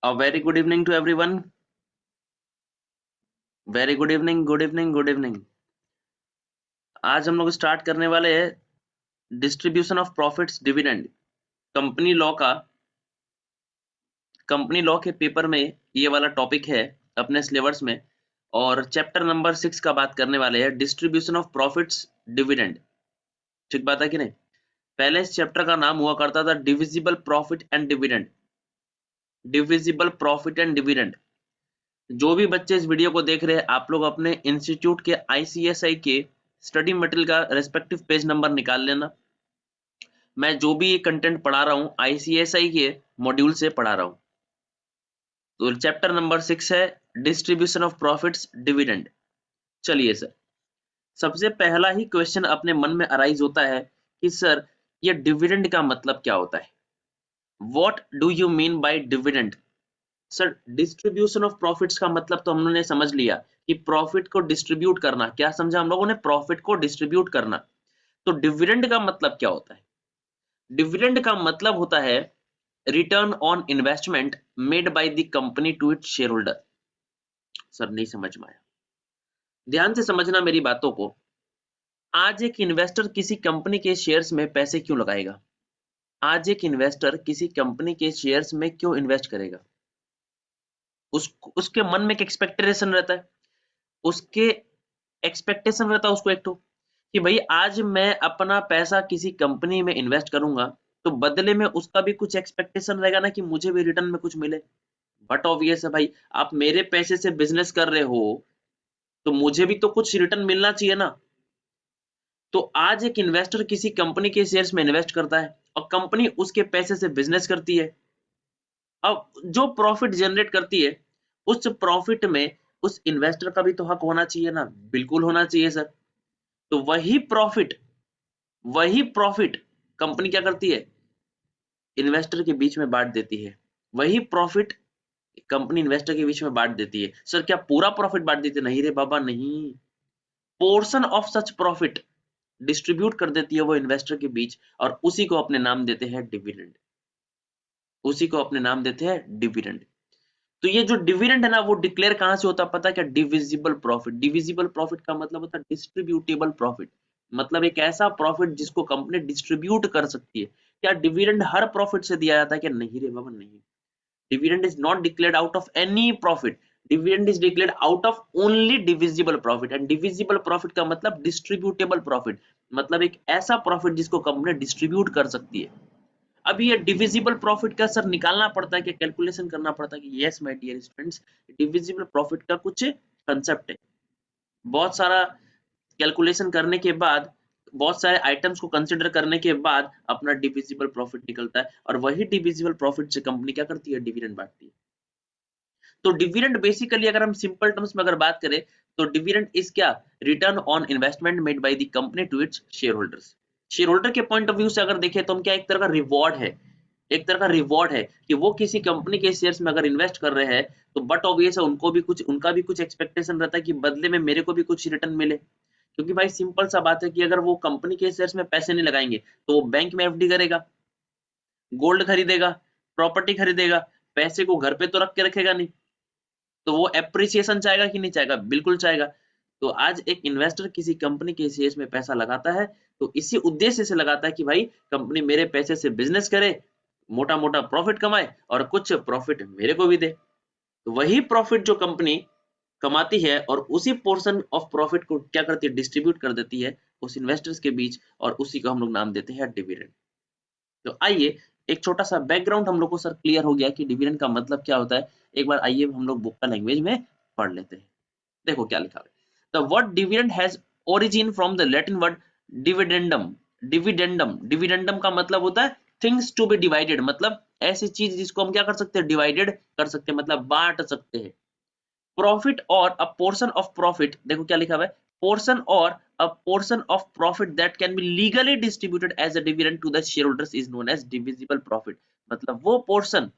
A very good evening to everyone. Very good evening, good evening, good evening. आज हम लोग start करने वाले हैं distribution of profits dividend. Company law के पेपर में ये वाला टॉपिक है अपने सिलेबस में, और चैप्टर नंबर 6 का बात करने वाले हैं डिस्ट्रीब्यूशन ऑफ प्रॉफिट्स डिविडेंड। ठीक बात है कि नहीं? पहले इस चैप्टर का नाम हुआ करता था divisible profit and dividend. Divisible profit and dividend. जो भी बच्चे इस वीडियो को देख रहे हैं, आप लोग अपने इंस्टीट्यूट के आईसीएसआई के स्टडी मटेरियल का रेस्पेक्टिव पेज नंबर निकाल लेना। मैं जो भी ये कंटेंट पढ़ा रहा हूँ आईसीएसआई के मॉड्यूल से पढ़ा रहा हूँ। तो चैप्टर नंबर 6 है डिस्ट्रीब्यूशन ऑफ प्रॉफिट्स डिविडेंड। चलिए सर, सबसे पहला ही क्वेश्चन अपने मन में अराइज होता है कि सर ये डिविडेंड का मतलब क्या होता है? What do you mean by dividend? Sir, distribution of profits का मतलब तो हमने समझ लिया कि प्रॉफिट को डिस्ट्रीब्यूट करना। क्या समझा हम लोगों ने? प्रॉफिट को डिस्ट्रीब्यूट करना। तो डिविडेंड का मतलब क्या होता है? डिविडेंड का मतलब होता है return on investment made by the company to its share holder. Sir नहीं समझ में आया, ध्यान से समझना मेरी बातों को। आज एक इन्वेस्टर किसी कंपनी के शेयर्स में पैसे क्यों लगाएगा? आज एक इन्वेस्टर किसी कंपनी के शेयर्स में क्यों इन्वेस्ट करेगा? उसके मन में एक एक्सपेक्टेशन रहता है, उसके एक्सपेक्टेशन रहता है उसको एक तो कि भाई आज मैं अपना पैसा किसी कंपनी में इन्वेस्ट करूंगा तो बदले में उसका भी कुछ एक्सपेक्टेशन रहेगा ना कि मुझे भी रिटर्न में कुछ मिले। बट ऑब्वियस है भाई, आप मेरे पैसे से बिजनेस कर रहे हो तो मुझे भी तो कुछ रिटर्न मिलना चाहिए ना। तो आज एक इन्वेस्टर किसी कंपनी के शेयर्स में इन्वेस्ट करता है और कंपनी उसके पैसे से बिजनेस करती है। अब जो प्रॉफिट जनरेट करती है उस प्रॉफिट में उस इन्वेस्टर का भी तो हक होना चाहिए ना। बिल्कुल होना चाहिए सर। तो वही प्रॉफिट कंपनी क्या करती है? इन्वेस्टर के बीच में बांट देती है। वही प्रॉफिट कंपनी इन्वेस्टर के बीच में बांट देती है। सर क्या पूरा प्रॉफिट बांट देती है? नहीं रे बाबा, नहीं। Portion of such profit distribute कर देती है वो इन्वेस्टर के बीच, और उसी को अपने नाम देते हैं डिविडेंड। उसी को अपने नाम देते हैं डिविडेंड। तो ये जो डिविडेंड है ना, वो डिक्लेयर कहां से होता है पता है क्या? Divisible profit. डिविजिबल प्रॉफिट का मतलब होता है डिस्ट्रीब्यूटेबल प्रॉफिट, मतलब एक ऐसा प्रॉफिट जिसको कंपनी डिस्ट्रीब्यूट कर सकती है। क्या डिविडेंड हर प्रॉफिट से दिया जाता है? क्या नहीं रे बाबा, नहीं। Dividend is not declared out of any profit. Dividend is declared out of only divisible profit. And divisible profit का मतलब डिस्ट्रीब्यूटेबल प्रॉफिट, मतलब एक ऐसा प्रॉफिट जिसको कंपनी डिस्ट्रीब्यूट कर सकती है। अब ये डिविजिबल प्रॉफिट का सर निकालना पड़ता है कि कैलकुलेशन करना पड़ता है कि yes my dear students, divisible profit का कुछ कंसेप्ट है। बहुत सारा कैलकुलेशन करने के बाद, बहुत सारे आइटम्स को कंसीडर करने के बाद अपना डिविजिबल प्रॉफिट निकलता है, और वही डिविजिबल प्रॉफिट से कंपनी क्या करती है? डिविडेंड बांटती है। तो डिविडेंड बेसिकली अगर हम सिंपल टर्म्स में अगर बात करें तो डिविडेंड इज क्या? Return on investment made by the company to its share holders. Share holder के पॉइंट ऑफ व्यू से अगर देखें तो हम क्या, एक तरह का रिवॉर्ड है। एक तरह का रिवॉर्ड है कि वो किसी कंपनी के शेयर्स में अगर इन्वेस्ट कर रहे हैं तो बट ऑब्वियस है उनका भी कुछ एक्सपेक्टेशन रहता है कि बदले में मेरे को भी कुछ रिटर्न मिले। क्योंकि भाई सिंपल सा बात है कि अगर वो कंपनी के शेयर्स में पैसे नहीं लगाएंगे तो वो बैंक में एफडी करेगा, गोल्ड खरीदेगा, प्रॉपर्टी खरीदेगा, पैसे को घर पे तो रख के रखेगा नहीं। तो वो एप्रिसिएशन चाहेगा कि नहीं चाहेगा? बिल्कुल चाहेगा। तो आज एक इन्वेस्टर किसी कंपनी के शेयर्स में पैसा लगाता है तो इसी उद्देश्य से लगाता है कि भाई कंपनी मेरे पैसे से बिजनेस करे, मोटा मोटा प्रॉफिट कमाए और कुछ प्रॉफिट मेरे को भी दे। तो वही प्रॉफिट जो कंपनी कमाती है और उसी पोर्शन ऑफ प्रॉफिट को क्या करती है? डिस्ट्रीब्यूट कर देती है उस इन्वेस्टर्स के बीच, और उसी को हम लोग नाम देते हैं डिविडेंड। तो आइए, एक छोटा सा बैकग्राउंड हम लोग को सर क्लियर हो गया कि डिविडेंड का मतलब क्या होता है। एक बार आइए हम लोग बुक का लैंग्वेज में पढ़ लेते हैं। देखो क्या लिखा है। The word dividend has origin from the Latin word dividendum. Dividendum का मतलब होता है थिंग्स टू बी डिवाइडेड, मतलब ऐसी चीज जिसको हम क्या कर सकते हैं? डिवाइडेड कर सकते हैं, मतलब बांट सकते हैं। प्रॉफिट और अ पोर्शन ऑफ प्रॉफिट, देखो क्या लिखा हुआ है, पोर्शन और a portion of profit that can be legally distributed as a dividend to the share holders is known as divisible profit. मतलब वो पोर्शन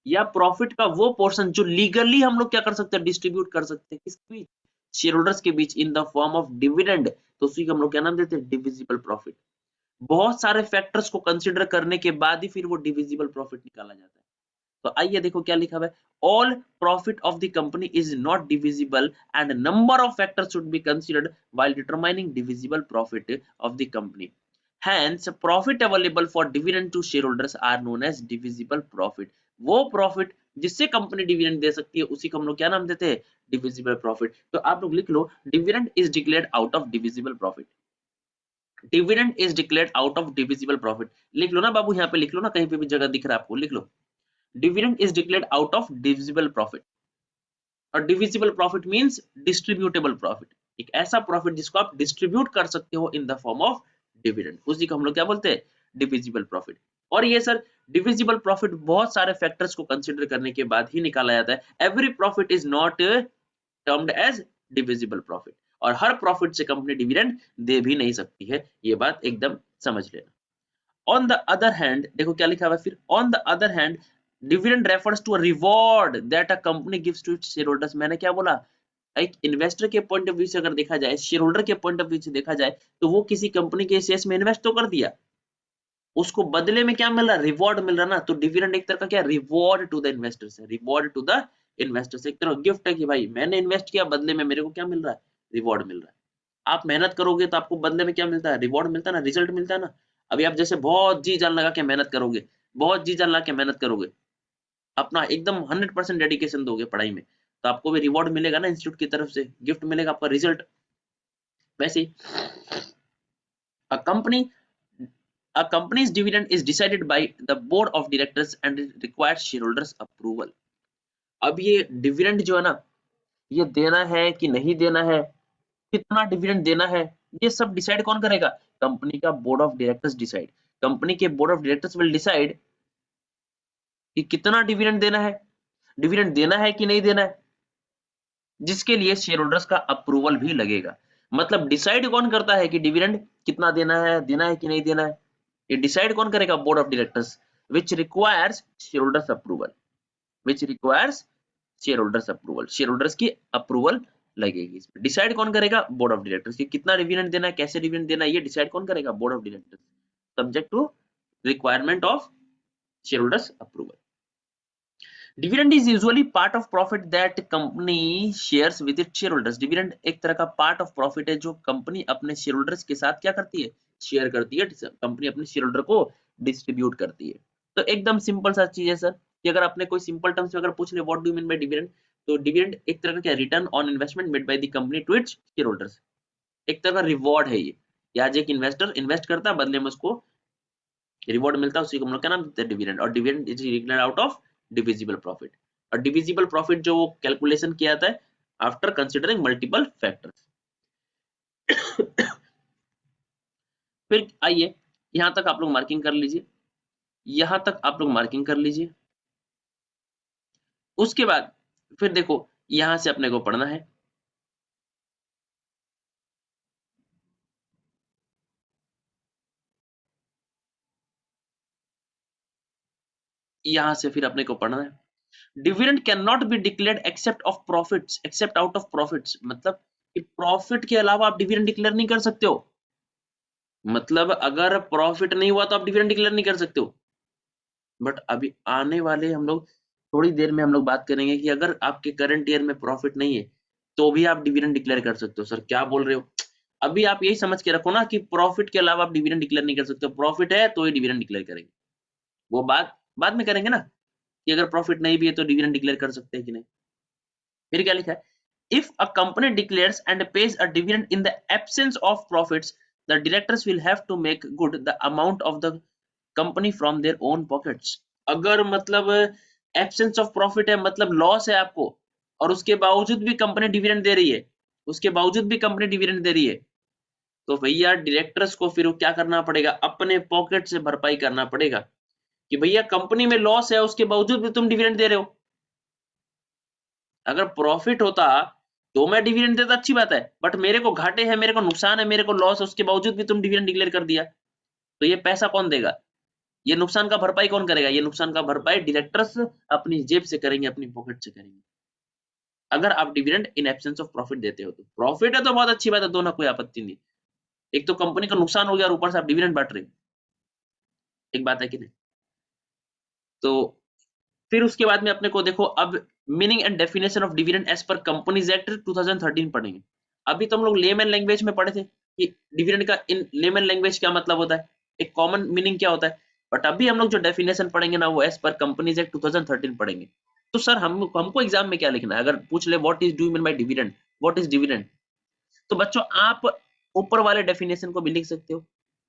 या प्रॉफिट का वो पोर्शन जो लीगली हम लोग क्या कर सकते हैं? डिस्ट्रीब्यूट कर सकते हैं किसके बीच? शेयर होल्डर्स के बीच in the form of dividend. तो उसी को हम लोग क्या नाम देते हैं? Divisible profit. बहुत सारे फैक्टर्स को कंसीडर करने के बाद ही फिर वो डिविजिबल प्रॉफिट निकाला जाता है। तो आइए देखो क्या लिखा हुआ है, all profit of the company is not divisible and number of factors should be considered while determining divisible profit of the company, hence profit available for dividend to shareholders are known as divisible profit। वो profit जिससे company dividend दे सकती है उसी को हम लोग क्या नाम देते हैं, डिविजिबल प्रॉफिट। तो आप लोग लिख लो, dividend is declared out of divisible profit, dividend is declared out of divisible profit. लिख लो ना बाबू, यहाँ पे लिख लो ना, कहीं पे भी जगह दिख रहा है आपको, लिख लो, dividend is declared out of divisible profit. और divisible profit means distributable profit, एक ऐसा प्रॉफिट जिसको आप डिस्ट्रीब्यूट कर सकते हो in the form of dividend, उसी को हम लोग क्या बोलते हैं, डिविजिबल प्रॉफिट। और ये सर डिविजिबल प्रॉफिट बहुत सारे फैक्टर्स को कंसीडर करने के बाद ही निकाला जाता है। Every profit is not termed as divisible profit, और हर प्रॉफिट से कंपनी डिविडेंड दे भी नहीं सकती है, ये बात एकदम समझ लेना। ऑन द अदर हैंड, देखो क्या लिखा हुआ है फिर, on the other hand dividend refers to a reward that a company gives to its shareholders. मैंने क्या बोला, एक इन्वेस्टर के पॉइंट ऑफ व्यू से अगर देखा जाए, शेयरहोल्डर के पॉइंट ऑफ व्यू से देखा जाए, तो वो किसी कंपनी के शेयर्स में इन्वेस्ट तो कर दिया, उसको बदले में क्या मिल रहा, रिवॉर्ड मिल रहा ना। तो डिविडेंड एक तरह का क्या, रिवॉर्ड टू द इन्वेस्टर्स है, रिवॉर्ड टू द इन्वेस्टर्स, एक तरह गिफ्ट है कि भाई मैंने इन्वेस्ट किया, बदले में मेरे को क्या मिल रहा है, रिवॉर्ड मिल रहा है। आप मेहनत करोगे तो आपको बदले में क्या मिलता है, रिवॉर्ड मिलता है ना, रिजल्ट मिलता है ना। अभी आप जैसे बहुत जी जान लगा के मेहनत करोगे, बहुत जी जान लगा के मेहनत करोगे, अपना एकदम 100% डेडिकेशन दोगे पढ़ाई में, तो आपको भी रिवॉर्ड मिलेगा ना, इंस्टीट्यूट की तरफ से गिफ्ट मिलेगा, आपका रिजल्ट। वैसे ही a company a company's dividend is decided by the board of directors and it requires shareholders approval। अब ये डिविडेंड जो है ना, ये देना है कि नहीं देना है, कितना डिविडेंड देना है, ये सब डिसाइड कौन करेगा, कंपनी का board of directors decide. Company के board of directors will decide कि कितना डिविडेंड देना है, डिविडेंड देना है कि नहीं देना है, जिसके लिए शेयर होल्डर्स का अप्रूवल भी लगेगा। मतलब डिसाइड कौन करता है कि डिविडेंड कितना देना है कि नहीं देना है, ये डिसाइड कौन करेगा, board of directors, which requires share holders approval, which requires share holders approval, share holders की अप्रूवल लगेगी इसमें। डिसाइड कौन करेगा, बोर्ड ऑफ डायरेक्टर्स, कि कितना डिविडेंड देना है, कैसे डिविडेंड देना है, ये डिसाइड कौन करेगा, board of directors, subject to requirement of share holders approval. Dividend is usually part of profit that company shares with its share holders. Dividend एक तरह का पार्ट ऑफ प्रॉफिट है जो कंपनी अपने शेयर होल्डर्स के साथ क्या करती है, शेयर करती है, कंपनी अपने शेयर होल्डर को डिस्ट्रीब्यूट करती है। तो एकदम सिंपल सा चीज है सर, कि अगर आपने कोई सिंपल टर्म्स में अगर पूछ ले what do you mean by dividend, तो डिविडेंड एक तरह का क्या, return on investment made by the company to its share holders, एक तरह का रिवॉर्ड है ये। या आज एक इन्वेस्टर इन्वेस्ट करता है, बदले में उसको रिवॉर्ड मिलता है, उसी को हम लोग क्या नाम देते हैं, डिविडेंड। और dividend is declared out of divisible profit. और डिविजिबल प्रॉफिट जो वो कैलकुलेशन किया जाता है आफ्टर कंसीडरिंग मल्टीपल फैक्टर्स। फिर आइए, यहां तक आप लोग मार्किंग कर लीजिए, यहां तक आप लोग मार्किंग कर लीजिए। उसके बाद फिर देखो, यहां से अपने को पढ़ना है, यहां से फिर अपने को पढ़ना है, dividend can not be declared except of profits, except out of profits, मतलब कि प्रॉफिट के अलावा आप डिविडेंड डिक्लेयर नहीं कर सकते हो। मतलब अगर प्रॉफिट नहीं हुआ तो आप डिविडेंड डिक्लेयर नहीं कर सकते हो। बट अभी आने वाले हम लोग थोड़ी देर में हम लोग बात करेंगे कि अगर आपके करंट ईयर में प्रॉफिट नहीं है तो भी आप डिविडेंड डिक्लेयर कर सकते हो। सर क्या बोल रहे हो, अभी आप यही समझ के रखो ना कि प्रॉफिट के अलावा आप डिविडेंड डिक्लेयर नहीं कर सकते हो, प्रॉफिट है तो ही डिविडेंड डिक्लेयर करेंगे। वो बात बाद में करेंगे ना, कि अगर प्रॉफिट नहीं भी है तो डिविडेंड डिक्लेयर कर सकते हैं कि नहीं। फिर क्या लिखा है, if a company declares and pays a dividend in the absence of profits the directors will have to make good the amount of the company from their own pockets. अगर मतलब एब्सेंस ऑफ प्रॉफिट है, मतलब loss है आपको, और उसके बावजूद भी कंपनी डिविडेंड दे रही है, उसके बावजूद भी कंपनी डिविडेंड दे रही है, तो भैया डायरेक्टर्स को फिर क्या करना पड़ेगा, अपने पॉकेट से भरपाई करना पड़ेगा। कि भैया कंपनी में लॉस है, उसके बावजूद भी तुम डिविडेंड दे रहे हो। अगर प्रॉफिट होता तो मैं डिविडेंड देता, अच्छी बात है, बट मेरे को घाटे है, मेरे को नुकसान है, मेरे को लॉस है, उसके बावजूद भी तुम डिविडेंड डिक्लेयर कर दिया, तो ये पैसा कौन देगा, ये नुकसान का भरपाई कौन करेगा, ये नुकसान का भरपाई डायरेक्टर्स अपनी जेब से करेंगे, अपनी पॉकेट से करेंगे। अगर आप dividend in absence of profit देते हो, तो प्रॉफिट है तो बहुत अच्छी बात है, दो ना, कोई आपत्ति नहीं। एक तो कंपनी का नुकसान हो गया और ऊपर से आप डिविडेंड बांट रहे हो, एक बात है कि नहीं। तो फिर उसके बाद में अपने को देखो अब meaning and definition of dividend as per companies act 2013 पढ़ेंगे। अभी तो हम लोग लेमन लैंग्वेज में पढ़े थे कि डिविडेंड का इन लेमन लैंग्वेज क्या मतलब होता है, एक कॉमन मीनिंग क्या होता है, बट अभी हम लोग जो डेफिनेशन पढ़ेंगे ना वो एज पर कंपनीज एक्ट 2013 पढ़ेंगे। तो सर हमको एग्जाम में क्या लिखना है, अगर पूछ ले what is do mean by dividend, what is dividend, तो बच्चों आप ऊपर वाले डेफिनेशन को भी लिख सकते हो,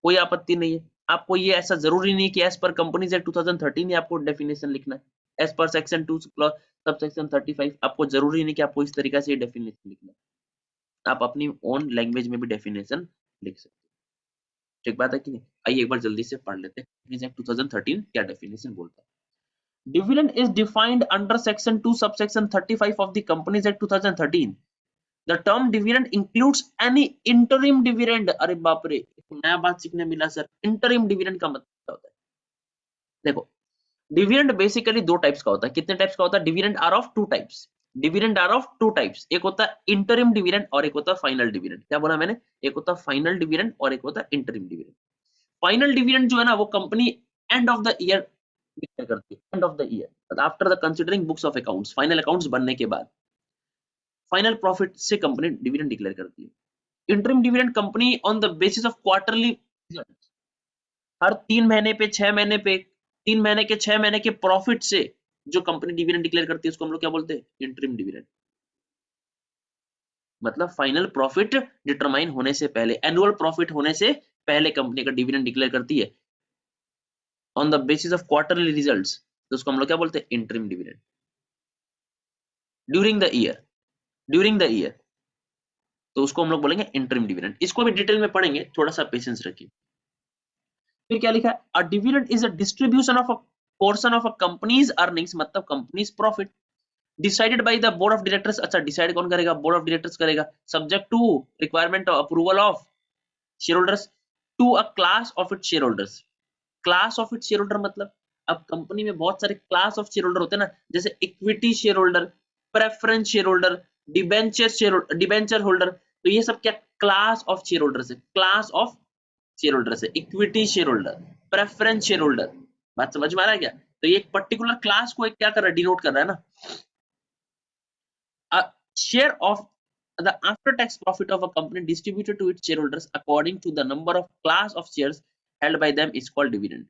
कोई आपत्ति नहीं है। आपको ये ऐसा जरूरी नहीं कि एज पर कंपनीज एक्ट 2013 ही आपको डेफिनेशन लिखना है, as per section 2 sub section 35 आपको जरूरी नहीं कि आपको इस तरीके से डेफिनेशन लिखना है, आप अपनी ओन लैंग्वेज में भी डेफिनेशन लिख सकते हो। ठीक बात है कि नहीं? आइए एक बार जल्दी से पढ़ लेते हैं कंपनीज एक्ट 2013 क्या डेफिनेशन बोलता है। Dividend is defined under section 2 subsection 35 of the companies act 2013। The term dividend includes any interim dividend। अरे बाप रे, एक नया बात सीखने मिला सर, interim dividend का मतलब क्या होता है? देखो, डिविडेंड बेसिकली दो टाइप्स का होता है। कितने टाइप्स का होता है? Dividend are of two types. Dividend are of two types, एक होता है इंटरिम डिविडेंड और एक होता है फाइनल डिविडेंड। क्या बोला मैंने? एक होता है फाइनल डिविडेंड और एक होता है इंटरिम डिविडेंड। फाइनल डिविडेंड जो है ना वो company end of the year declare करती है, end of the year after the considering books of accounts, final accounts बनने के बाद फाइनल प्रॉफिट से कंपनी डिविडेंड डिक्लेयर करती है। Interim dividend company on the basis of quarterly result, हर 3 महीने पे 6 महीने पे 3 महीने के 6 महीने के प्रॉफिट से जो कंपनी डिविडेंड डिक्लेयर करती है उसको हम लोग क्या बोलते हैं? Interim dividend. मतलब फाइनल प्रॉफिट डिटरमाइन होने से पहले, एनुअल प्रॉफिट होने से पहले कंपनी का डिविडेंड डिक्लेयर करती है on the basis of quarterly results, तो उसको हम लोग क्या बोलते हैं? Interim dividend. During the year, during the year तो उसको हम लोग बोलेंगे इंटरिम डिविडेंड। इसको भी डिटेल में पढ़ेंगे, थोड़ा सा पेशेंस रखिए। फिर क्या लिखा है? A dividend is a distribution of a portion of a company's earnings, मतलब company's profit, decided by the board of directors. अच्छा, डिसाइड कौन करेगा? बोर्ड ऑफ डायरेक्टर्स करेगा, subject to requirement of approval of share holders to a class of its share holders. Class of its share holder मतलब अब company में बहुत सारे class of share holder होते हैं ना, जैसे equity share holder, preference share holder, debenture holder, तो ये सब क्या क्लास ऑफ शेयर होल्डर्स है, क्लास ऑफ शेयर होल्डर है। Equity share holder, preference share holder, बात समझ में आ रहा है क्या? तो ये एक पर्टिकुलर क्लास को एक क्या कर रहा है? डिनोट कर रहा है ना। A share of the after tax profit of a company distributed to its shareholders according to the number of class of shares held by them is called dividend.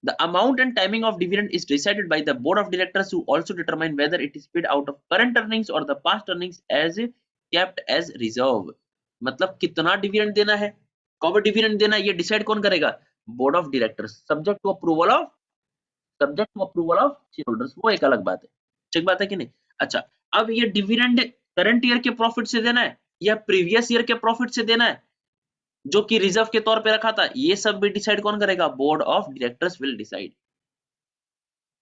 The amount and timing of dividend is decided by the board of directors, who also determine whether it is paid out of current earnings or the past earnings as kept as reserve। मतलब कितना dividend देना है, कब dividend देना है, ये decide कौन करेगा? Board of directors, subject to approval of share holders, वो एक अलग बात है। ठीक बात है कि नहीं? अच्छा, अब ये डिविडेंड करंट ईयर के प्रॉफिट से देना है या प्रीवियस ईयर के प्रॉफिट से देना है जो कि रिजर्व के तौर पे रखा था, ये सब भी डिसाइड कौन करेगा? Board of directors will decide.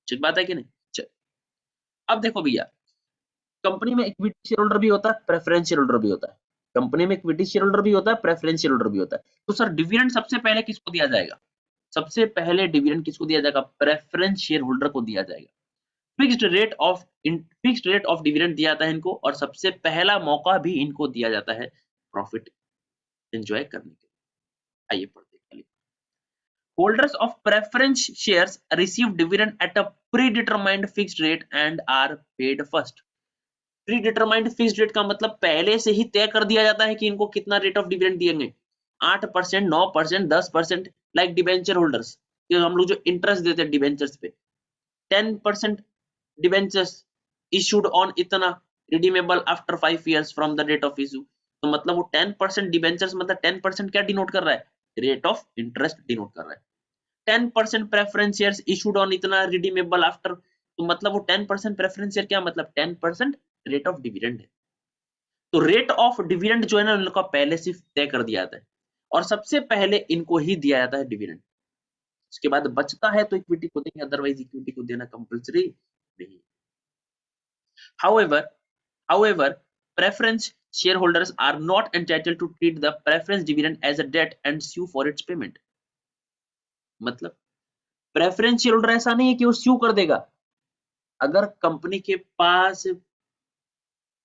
ठीक बात है कि नहीं? चल, अब देखो भैया, कंपनी में इक्विटी शेयर होल्डर भी होता है, प्रेफरेंस शेयर होल्डर भी होता है। कंपनी में इक्विटी शेयर होल्डर भी होता है, प्रेफरेंस शेयर होल्डर भी होता है। तो सर डिविडेंड सबसे पहले किसको दिया जाएगा? सबसे पहले डिविडेंड किसको दिया जाएगा? प्रेफरेंस शेयर होल्डर को दिया जाएगा। फिक्स्ड रेट ऑफ डिविडेंड दिया जाता है इनको, और सबसे पहला मौका भी इनको दिया जाता है प्रॉफिट एंजॉय करने के लिए। आइए पढ़ते हैं। Holders of preference shares receive dividend at a pre determined fixed rate and are paid first. Pre determined fixed rate का मतलब पहले से ही तय कर दिया जाता है कि इनको कितना रेट ऑफ डिविडेंड दिएंगे, 8%, 9%, 10%, लाइक डिबेंचर होल्डर्स, हम लोग जो इंटरेस्ट देते हैं डिबेंचर्स पे, 10% डिबेंचर्स issued on इतना, redeemable after 5 years from the date of issue। तो मतलब वो 10% डिबेंचर्स, मतलब 10% क्या डिनोट कर रहा है? रेट ऑफ इंटरेस्ट डिनोट कर रहा है। 10% प्रेफरेंस शेयर्स इशूड ऑन इतना, रिडीमेबल आफ्टर, तो मतलब वो 10% प्रेफरेंस शेयर क्या मतलब 10% रेट ऑफ डिविडेंड है। तो रेट ऑफ डिविडेंड जो है ना, उनका पहले से तय कर दिया जाता है और सबसे पहले इनको ही दिया जाता है डिविडेंड। उसके बाद बचता है तो इक्विटी को देंगे, अदरवाइज इक्विटी को देना कंपलसरी नहीं। However, however, preference shareholders are not entitled to treat the preference dividend as a debt and sue for its payment। मतलब प्रेफरेंस शेयर होल्डर ऐसा नहीं है कि वो स्यू कर देगा, अगर कंपनी के पास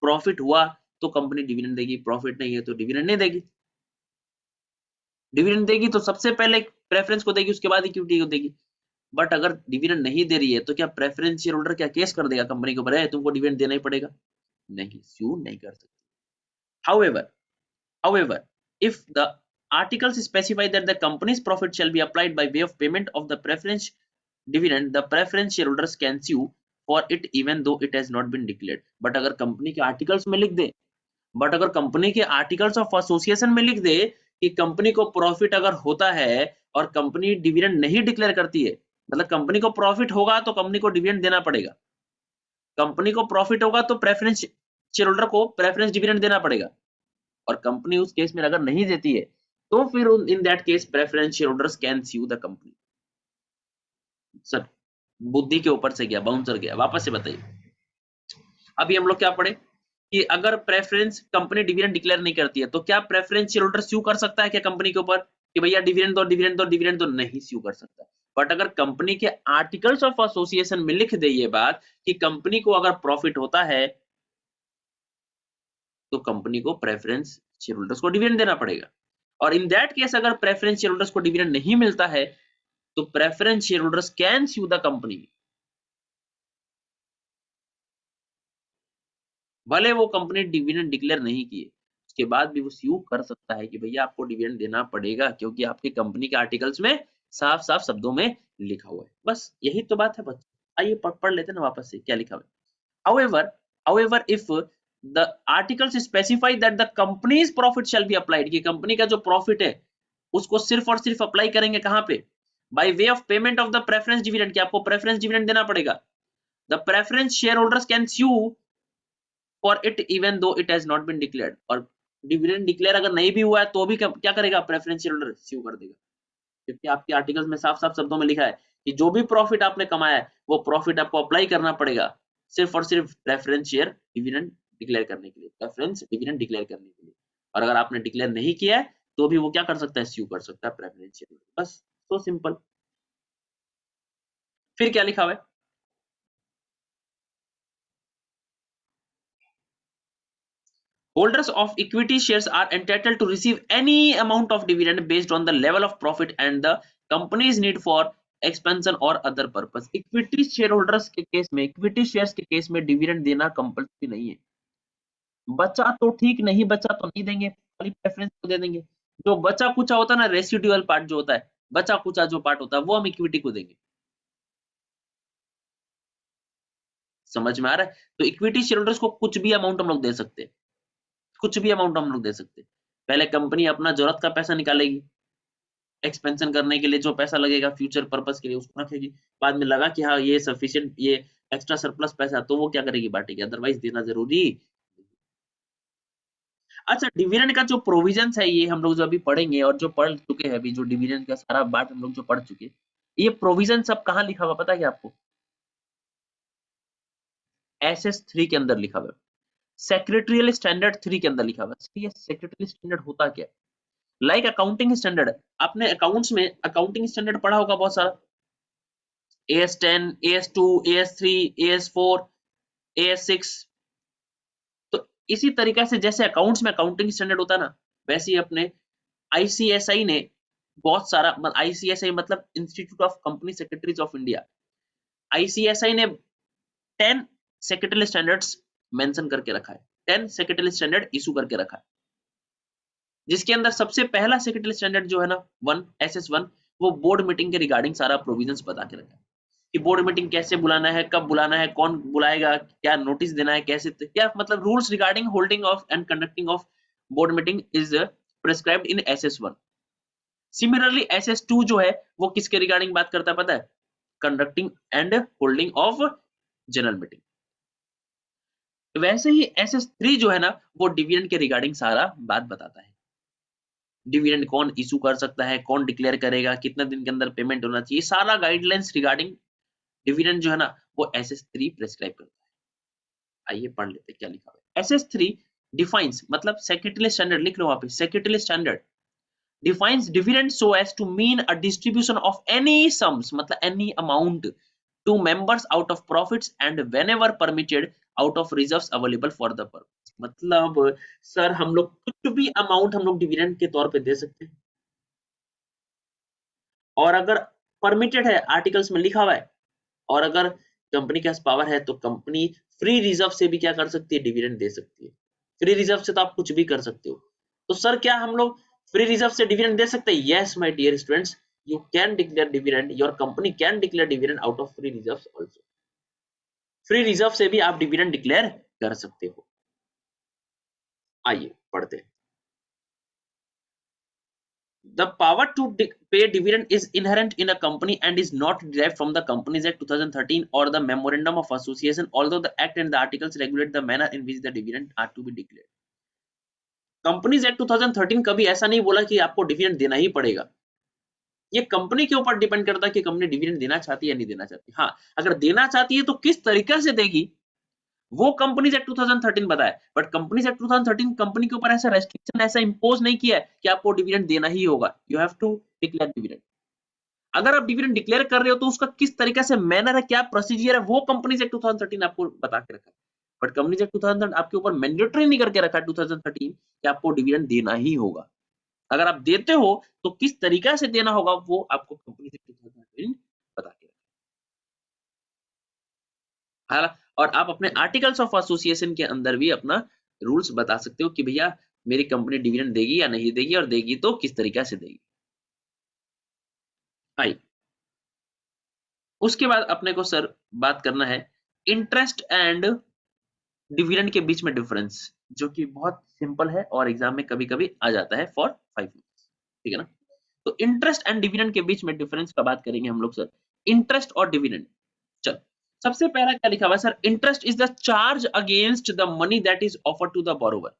प्रॉफिट हुआ तो कंपनी डिविडेंड देगी, प्रॉफिट नहीं है तो डिविडेंड नहीं देगी। डिविडेंड देगी तो सबसे पहले प्रेफरेंस को देगी, उसके बाद इक्विटी को देगी। बट अगर डिविडेंड नहीं दे रही है तो क्या प्रेफरेंस शेयर होल्डर क्या केस कर देगा कंपनी के ऊपर, है तुमको डिविडेंड देना ही पड़ेगा? नहीं, स्यू नहीं कर सकते। However, if the articles specify that the company's profit shall be applied by way of payment of the preference dividend, the preference shareholders can sue for it even though it has not been declared. But अगर company के articles में लिख दे, but अगर company के articles of association में लिख दे कि company को प्रॉफिट अगर होता है और कंपनी डिविडेंड नहीं डिक्लेयर करती है, मतलब कंपनी को प्रॉफिट होगा तो कंपनी को डिविडेंड देना पड़ेगा, कंपनी को प्रॉफिट होगा तो प्रेफरेंस शेयर होल्डर को प्रेफरेंस डिविडेंड देना पड़ेगा, और कंपनी उस केस में अगर नहीं देती है तो फिर in that case preference share holders can sue the company. Sir बुद्धि के ऊपर से गया, बाउंसर गया, वापस से बताइए। अभी हम लोग क्या पढ़े कि अगर प्रेफरेंस कंपनी डिविडेंड डिक्लेयर नहीं करती है तो क्या प्रेफरेंस शेयर होल्डर स्यू कर सकता है क्या कंपनी के ऊपर कि भैया डिविडेंड दो, डिविडेंड दो, डिविडेंड दो? नहीं स्यू कर सकता। बट अगर कंपनी के आर्टिकल्स ऑफ एसोसिएशन में लिख दे ये बात कि कंपनी को अगर प्रॉफिट होता है तो कंपनी को प्रेफरेंस शेयर होल्डर्स को डिविडेंड देना पड़ेगा, और इन दैट केस अगर प्रेफरेंस शेयर होल्डर्स को डिविडेंड नहीं मिलता है तो preference share holders can sue the company. भले वो कंपनी डिविडेंड डिक्लेयर नहीं किए, उसके बाद भी वो स्यू कर सकता है कि भैया आपको डिविडेंड देना पड़ेगा क्योंकि आपकी कंपनी के आर्टिकल्स में साफ साफ शब्दों में लिखा हुआ है। बस यही तो बात है बच्चों। आइए पढ़ लेते हैं ना वापस से क्या लिखा हुआ है। However, if the articles specify that the company's profit shall be applied, कि कंपनी का जो प्रॉफिट है उसको सिर्फ और सिर्फ अप्लाई करेंगे कहां पे? By way of payment of the preference dividend, कि आपको प्रेफरेंस डिविडेंड देना पड़ेगा। The preference share holders can sue for it even though it has not been declared, और डिविडेंड डिक्लेयर अगर नहीं भी हुआ है तो भी क्या करेगा? प्रेफरेंस शेयर होल्डर स्यू कर देगा, क्योंकि आपके आर्टिकल्स में साफ साफ शब्दों में लिखा है कि जो भी प्रॉफिट आपने कमाया है वो प्रॉफिट आपको अप्लाई करना पड़ेगा सिर्फ और सिर्फ प्रेफरेंस शेयर डिविडेंड डिक्लेयर करने के लिए, प्रेफरेंस डिविडेंड डिक्लेयर करने के लिए। और अगर आपने डिक्लेयर नहीं किया है तो भी वो क्या कर सकता है? स्यू कर सकता है प्रेफरेंस शेयर। बस सो सिंपल। फिर क्या लिखा हुआ है? Holders of equity shares are entitled to receive any amount of dividend based on the level of profit and the company's need for expansion or other purpose। Equity share holders के case में, equity shares के case में dividend देना compulsory नहीं है। बचा तो ठीक, नहीं बचा तो नहीं देंगे, खाली प्रेफरेंस को दे देंगे। जो बचा कुचा होता है ना, रेसिडुअल पार्ट जो होता है, बचा कुचा जो पार्ट होता है वो हम इक्विटी को देंगे। समझ में आ रहा है? तो इक्विटी शेयर होल्डर्स को कुछ भी अमाउंट हम लोग दे सकते हैं, कुछ भी अमाउंट हम लोग दे सकते हैं। पहले कंपनी अपना जरूरत का पैसा निकालेगी, एक्सपेंशन करने के लिए जो पैसा लगेगा फ्यूचर पर्पस के लिए उसको रखेगी, बाद में लगा कि हाँ ये सफिशिएंट, ये एक्स्ट्रा सरप्लस पैसा, तो वो क्या करेगी? बांटेगी, अदरवाइज देना जरूरी। अच्छा, डिविडेंड का जो प्रोविजंस है ये हम लोग जो अभी पढ़ेंगे और जो पढ़ चुके हैं अभी, जो डिविडेंड का सारा बात हम लोग जो पढ़ चुके, ये प्रोविजन सब कहाँ लिखा हुआ पता है क्या आपको? SS3 के अंदर लिखा हुआ है, सेक्रेटरियल स्टैंडर्ड 3 के अंदर लिखा हुआ है। ये सेक्रेटरियल स्टैंडर्ड होता क्या है? लाइक अकाउंटिंग स्टैंडर्ड, आपने अकाउंट्स में अकाउंटिंग स्टैंडर्ड पढ़ा होगा बहुत सारा, AS10, AS2, AS3, AS4, AS6। तो इसी तरीके से जैसे अकाउंट्स में अकाउंटिंग स्टैंडर्ड होता है ना, वैसे ही अपने ICSI ने बहुत सारा, ICSI मतलब institute of company secretaries of India, ICSI ने 10 सेक्रेटरियल स्टैंडर्ड्स मेंशन करके रखा है, 10 सेक्रेटरियल स्टैंडर्ड इशू करके रखा है, जिसके अंदर सबसे पहला सेक्रेटरियल स्टैंडर्ड जो है ना 1 SS1, वो बोर्ड मीटिंग के रिगार्डिंग सारा प्रोविजंस बता के रखा है कि बोर्ड मीटिंग कैसे बुलाना है, कब बुलाना है, कौन बुलाएगा, क्या नोटिस देना है, कैसे, क्या मतलब rules regarding holding of and conducting of board meeting is prescribed in SS1। Similarly SS2 जो है वो किसके रिगार्डिंग बात करता है पता है? Conducting and holding of general meeting. वैसे ही SS3 जो है ना वो डिविडेंड के रिगार्डिंग सारा बात बताता है, डिविडेंड कौन इशू कर सकता है, कौन डिक्लेयर करेगा, कितने दिन के अंदर पेमेंट होना चाहिए, सारा गाइडलाइंस रिगार्डिंग डिविडेंड जो है ना वो SS3 प्रेस्क्राइब करता है। आइए पढ़ लेते हैं क्या लिखा हुआ है। SS3 डिफाइंस, मतलब सेक्रेटरियल स्टैंडर्ड लिख लो वहां पे, secretarial standard defines dividend so as to mean a distribution of any sums, मतलब any amount to members out of profits and whenever permitted out of reserves available for the purpose। मतलब sir हम लोग कुछ भी amount हम लोग dividend के तौर पे दे सकते हैं, और अगर परमिटेड है, आर्टिकल्स में लिखा हुआ है। और अगर कंपनी के पास पावर है तो कंपनी फ्री रिजर्व से भी क्या कर सकती है, डिविडेंड दे सकती है। फ्री रिजर्व से तो आप कुछ भी कर सकते हो। तो सर क्या हम लोग फ्री रिजर्व से डिविडेंड दे सकते हैं? Yes my dear students, you can declare dividend, your company can declare dividend out of free reserves also. Free reserve से भी आप डिविडेंड डिक्लेयर कर सकते हो। आइए पढ़ते हैं। The power to pay dividend is inherent in a company and is not derived from the Companies Act 2013 or the Memorandum of Association, although the Act and the articles regulate the manner in which the dividend are to be declared. Companies Act 2013 कभी ऐसा नहीं बोला कि आपको dividend देना ही पड़ेगा। ये company के ऊपर डिपेंड करता है कि कंपनी डिविडेंड देना चाहती है या नहीं देना चाहती। हाँ, अगर देना चाहती है तो किस तरीके से देगी वो कंपनीज एक्ट 2013 बताया, बट कंपनीज एक्ट 2013 कंपनी के ऊपर ऐसा रेस्ट्रिक्शन ऐसा इंपोज नहीं किया है कि आपको डिविडेंड देना ही होगा। You have to declare dividend. अगर आप डिविडेंड डिक्लेयर कर रहे हो तो उसका किस तरीके से मैनर है, क्या प्रोसीजर है, वो कंपनीज एक्ट 2013 आपको बता के रखा है। बट कंपनीज एक्ट 2013 आपके ऊपर मैंडेटरी नहीं करके रखा है 2013 कि आपको डिविडेंड देना ही होगा। अगर आप देते हो तो किस तरीका से देना होगा वो आपको कंपनीज एक्ट 2013 बता के रखा है। और आप अपने आर्टिकल्स ऑफ एसोसिएशन के अंदर भी अपना रूल्स बता सकते हो कि भैया मेरी कंपनी डिविडेंड देगी या नहीं देगी, और देगी तो किस तरीका से देगी। आइए उसके बाद अपने को सर बात करना है इंटरेस्ट एंड डिविडेंड के बीच में डिफरेंस, जो कि बहुत सिंपल है और एग्जाम में कभी-कभी आ जाता है फॉर 5 मिनट्स। ठीक है ना? तो इंटरेस्ट एंड डिविडेंड के बीच में डिफरेंस का बात करेंगे हम लोग सर। इंटरेस्ट और डिविडेंड। चलो, सबसे पहला क्या लिखा हुआ है sir? Interest is the charge against the money that is offered to the borrower.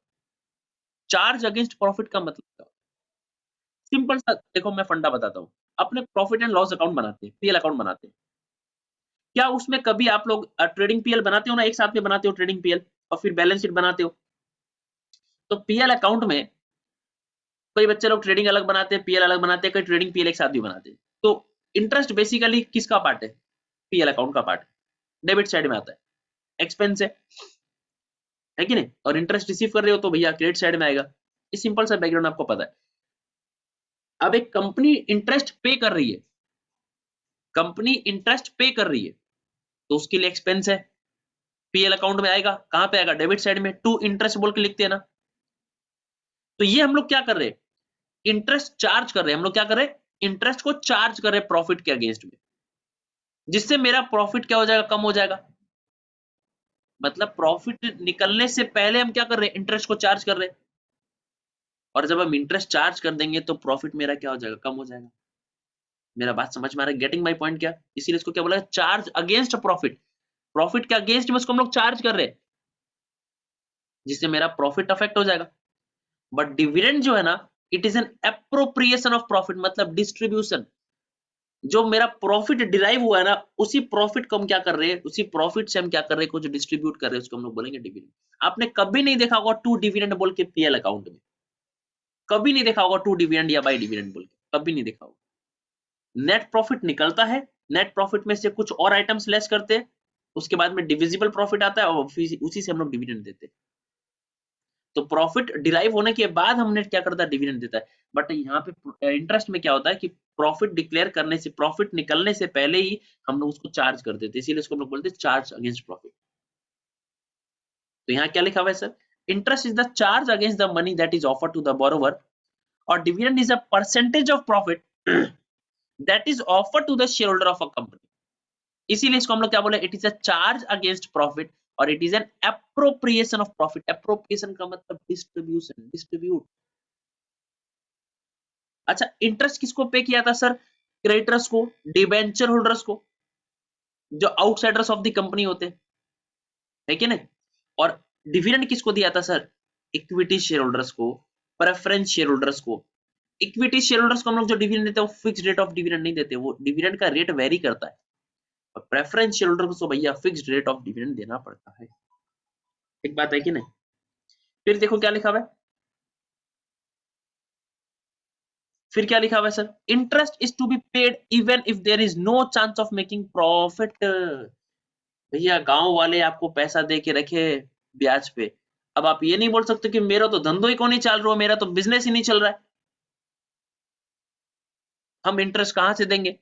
Charge against profit का मतलब क्या? सिंपल सा देखो, मैं फंडा बताता हूँ। अपने प्रॉफिट एंड लॉस अकाउंट बनाते हैं, पीएल अकाउंट बनाते हैं। क्या उसमें कभी आप लोग ट्रेडिंग पीएल बनाते हो ना, एक साथ में बनाते हो ट्रेडिंग पीएल और फिर बैलेंस शीट बनाते हो। तो पीएल अकाउंट में कई बच्चे लोग ट्रेडिंग अलग बनाते हैं, पीएल अलग बनाते हैं, कई ट्रेडिंग पीएल एक साथ भी बनाते हैं। तो इंटरेस्ट बेसिकली किसका पार्ट है? पीएल अकाउंट का पार्ट। डेबिट साइड में आता है, एक्सपेंस है कि नहीं? और इंटरेस्ट रिसीव कर रहे हो तो भैया क्रेडिट साइड में आएगा। ये सिंपल सा बैकग्राउंड आपको पता है। अब एक कंपनी इंटरेस्ट पे कर रही है, कंपनी इंटरेस्ट पे कर रही है तो उसके लिए एक्सपेंस है, पीएल अकाउंट में आएगा। कहां पे आएगा? डेबिट साइड में। टू इंटरेस्ट बोल के लिखते हैं ना। तो ये हम लोग क्या कर रहे हैं? इंटरेस्ट चार्ज कर रहे हैं। हम लोग क्या कर रहे हैं? इंटरेस्ट को चार्ज कर रहे हैं प्रॉफिट के अगेंस्ट में, जिससे मेरा प्रॉफिट क्या हो जाएगा? कम हो जाएगा। मतलब प्रॉफिट निकलने से पहले हम क्या कर रहे हैं? इंटरेस्ट को चार्ज कर रहे हैं, और जब हम इंटरेस्ट चार्ज कर देंगे तो प्रॉफिट मेरा क्या हो जाएगा? कम हो जाएगा। मेरा बात समझ में आ रहा है? गेटिंग माय पॉइंट क्या? इसीलिए इसको क्या बोला? Charge against profit. प्रॉफिट के अगेंस्ट में उसको हम लोग चार्ज कर रहे हैं, जिससे मेरा प्रॉफिट अफेक्ट हो जाएगा। बट डिविडेंड जो है ना, it is an appropriation of profit, मतलब डिस्ट्रीब्यूशन। जो मेरा प्रॉफिट डिराइव हुआ है ना, उसी प्रॉफिट को हम क्या कर रहे हैं? उसी प्रॉफिट से हम क्या कर रहे हैं? कुछ डिस्ट्रीब्यूट कर रहे हैं, उसको हम लोग बोलेंगे डिविडेंड। आपने कभी नहीं देखा होगा टू डिविडेंड बोल के पीएल अकाउंट में, कभी नहीं देखा होगा टू डिविडेंड या बाई डिविडेंड बोल के, कभी नहीं देखा होगा। नेट प्रॉफिट निकलता है, नेट प्रॉफिट में से कुछ और आइटम्स लेस करते हैं, उसके बाद में डिविजिबल प्रॉफिट आता है और उसी से हम लोग डिविडेंड देते हैं। तो प्रॉफिट डिराइव होने के बाद हमने क्या करता है? डिविडेंड देता है। बट यहाँ पे इंटरेस्ट में क्या होता है कि प्रॉफिट डिक्लेयर करने से, प्रॉफिट निकलने से पहले ही हम लोग उसको चार्ज कर देते हैं, इसीलिए इसको हम लोग बोलते हैं चार्ज अगेंस्ट प्रॉफिट। तो यहाँ क्या लिखा हुआ है sir? Interest is the charge against the money that is offered to the borrower, और dividend is a percentage of profit that is offered to the share holder of a company. इसीलिए इसको हम लोग क्या बोले? It is a charge against profit और it is an appropriation of profit. Appropriation का मतलब डिस्ट्रीब्यूशन, डिस्ट्रीब्यूट। अच्छा, इंटरेस्ट किसको पे किया था सर? क्रेडिटर्स को, डिबेंचर होल्डर्स को, जो आउटसाइडर्स ऑफ द कंपनी होते हैं, है कि नहीं? और डिविडेंड किसको दिया था सर? इक्विटी शेयर होल्डर्स को, प्रेफरेंस शेयर होल्डर्स को। इक्विटी शेयर होल्डर्स को हम लोग जो डिविडेंड देते हैं वो फिक्स रेट ऑफ डिविडेंड नहीं देते, वो डिविडेंड का रेट वेरी करता है। और प्रेफरेंस शेयर होल्डर को तो भैया फिक्स्ड रेट ऑफ डिविडेंड देना पड़ता है। एक बात है कि नहीं? फिर देखो क्या लिखा हुआ है, फिर क्या लिखा हुआ है sir? Interest is to be paid even if there is no chance of making profit. भैया गांव वाले आपको पैसा दे के रखे ब्याज पे, अब आप ये नहीं बोल सकते कि मेरा तो धंधो ही को नहीं चल रहा, मेरा तो बिजनेस ही नहीं चल रहा है, हम इंटरेस्ट कहां से देंगे?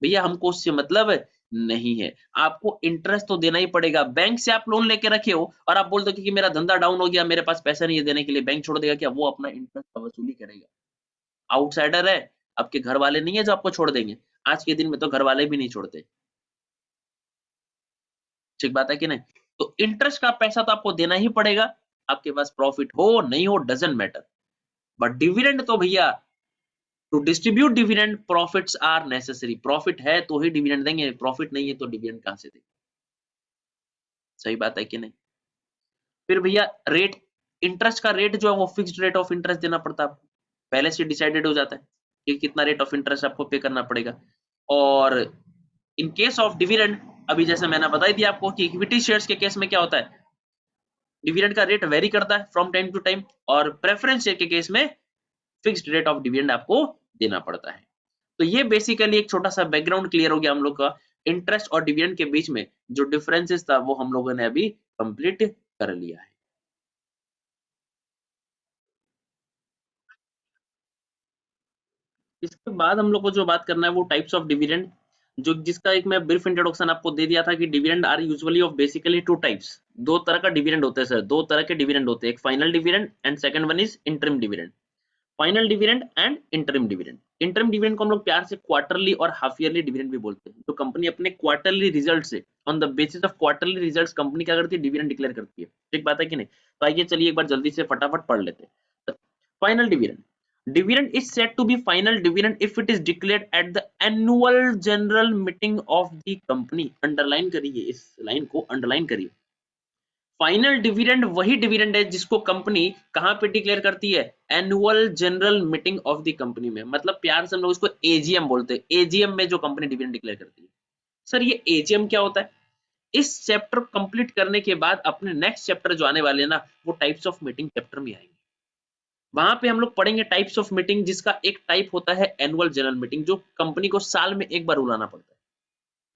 भैया हमको उससे मतलब नहीं है। आपको इंटरेस्ट तो देना ही पड़ेगा। बैंक से आप लोन लेके रखे हो और आप बोल दो कि मेरा धंधा डाउन हो गया, मेरे पास पैसा नहीं है देने के लिए, बैंक छोड़ देगा क्या? वो अपना इंटरेस्ट का वसूली करेगा। आउटसाइडर है, आपके घर वाले नहीं है जो आपको छोड़ देंगे। आज के दिन में तो घर वाले भी नहीं छोड़ते। ठीक बात है कि नहीं? तो इंटरेस्ट का पैसा तो आपको देना ही पड़ेगा। आपके पास प्रॉफिट हो नहीं हो डजंट मैटर, बट डिविडेंड तो भैया, to distribute dividend profits are necessary. Profit है तो ही डिविडेंड देंगे, प्रॉफिट नहीं है तो डिविडेंड कहां से देंगे? सही बात है कि नहीं? फिर भैया रेट, इंटरेस्ट का रेट जो है वो फिक्स्ड रेट ऑफ इंटरेस्ट देना पड़ता है आपको, पहले से डिसाइडेड हो जाता है कि कितना रेट ऑफ इंटरेस्ट आपको पे करना पड़ेगा। और इन केस ऑफ डिविडेंड, अभी जैसे मैंने बताई थी आपको कि इक्विटी शेयर्स के केस में क्या होता है, डिविडेंड का रेट वेरी करता है फ्रॉम टाइम टू टाइम, और प्रेफरेंस शेयर के केस में फिक्स्ड रेट ऑफ डिविडेंड आपको देना पड़ता है। तो ये बेसिकली एक छोटा सा बैकग्राउंड क्लियर हो गया हम लोग का, इंटरेस्ट और डिविडेंड के बीच में जो डिफरेंसेस था वो हम लोगों ने अभी कंप्लीट कर लिया है। इसके बाद हम लोग को जो बात करना है वो टाइप्स ऑफ डिविडेंड, जो जिसका एक मैं ब्रीफ इंट्रोडक्शन आपको दे दिया था कि dividend are usually of basically two types. दो तरह का डिविडेंड होते हैं सर, दो तरह के डिविडेंड होते हैं, एक final dividend and second one is interim dividend. Final dividend and interim dividend. Interim dividend को हम लोग प्यार से क्वार्टरली और हाफ ईयरली डिविडेंड भी बोलते हैं। तो कंपनी अपने क्वार्टरली रिजल्ट से, on the basis of quarterly results company क्या करती है, डिविडेंड डिक्लेयर करती है। ठीक बात है कि नहीं? तो आइए चलिए एक बार जल्दी से फटाफट पढ़ लेते हैं। Final dividend, dividend is said to be final dividend if it is declared at the annual general meeting of the company। Underline करिए, इस लाइन को अंडरलाइन करिए। फाइनल डिविडेंड वही डिविडेंड है जिसको कंपनी कहां पे डिक्लेयर करती है, annual general meeting of the company में। मतलब प्यार से हम लोग इसको एजीएम बोलते हैं, एजीएम में जो कंपनी डिविडेंड डिक्लेयर करती है। सर ये एजीएम क्या होता है? इस चैप्टर कंप्लीट करने के बाद अपने नेक्स्ट चैप्टर जो आने वाले हैं ना, वो टाइप्स ऑफ मीटिंग चैप्टर में आएंगे। वहां पे हम लोग पढ़ेंगे टाइप्स ऑफ मीटिंग, जिसका एक टाइप होता है एनुअल जनरल मीटिंग, जो कंपनी को साल में एक बार बुलाना पड़ता है।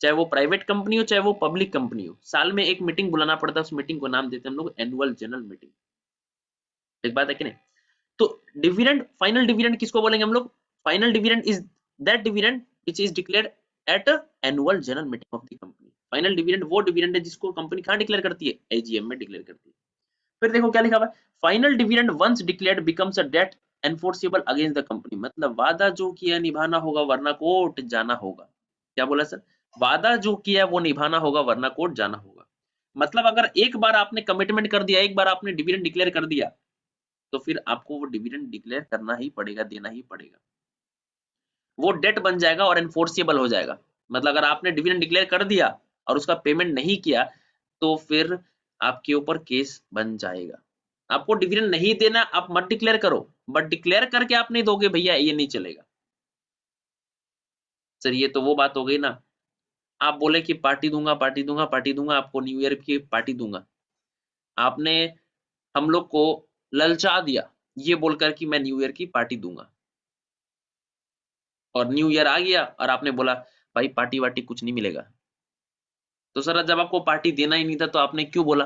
चाहे वो प्राइवेट कंपनी हो चाहे वो पब्लिक कंपनी हो, साल में एक मीटिंग बुलाना पड़ता है। उस मीटिंग को नाम देते हैं हम लोग एनुअल जनरल मीटिंग। एक बात है कि नहीं? तो डिविडेंड, फाइनल डिविडेंड किसको बोलेंगे हम लोग? Final dividend is that dividend which is declared at annual general meeting of the company. Final dividend वो डिविडेंड है जिसको कंपनी कहां डिक्लेयर करती है, एजीएम में डिक्लेयर करती है। फिर देखो क्या लिखा हुआ है, final dividend once declared becomes a debt enforceable against the company. मतलब वादा जो किया निभाना होगा वरना कोर्ट जाना होगा। क्या बोला सर? वादा जो किया वो निभाना होगा वरना कोर्ट जाना होगा। मतलब अगर एक बार आपने कमिटमेंट कर दिया, एक बार आपने डिविडेंड डिक्लेयर कर दिया, तो फिर आपको वो डिविडेंड डिक्लेयर करना ही पड़ेगा, देना ही पड़ेगा। वो डेट बन जाएगा और एनफोर्सेबल हो जाएगा। मतलब अगर आपने डिविडेंड डिक्लेयर कर दिया और उसका पेमेंट नहीं किया, तो फिर आपके ऊपर केस बन जाएगा। आपको डिविडेंड नहीं देना, आप मत डिक्लेयर करो, बट डिक्लेयर करके आप नहीं दोगे भैया, ये नहीं चलेगा। सर ये तो वो बात हो गई ना, आप बोले कि पार्टी दूंगा, पार्टी दूंगा, पार्टी दूंगा, आपको न्यू ईयर की पार्टी दूंगा। आपने हम लोग को ललचा दिया ये बोलकर कि मैं न्यू ईयर की पार्टी दूंगा, और न्यू ईयर आ गया और आपने बोला भाई पार्टी वार्टी कुछ नहीं मिलेगा। तो सर जब आपको पार्टी देना ही नहीं था तो आपने क्यों बोला?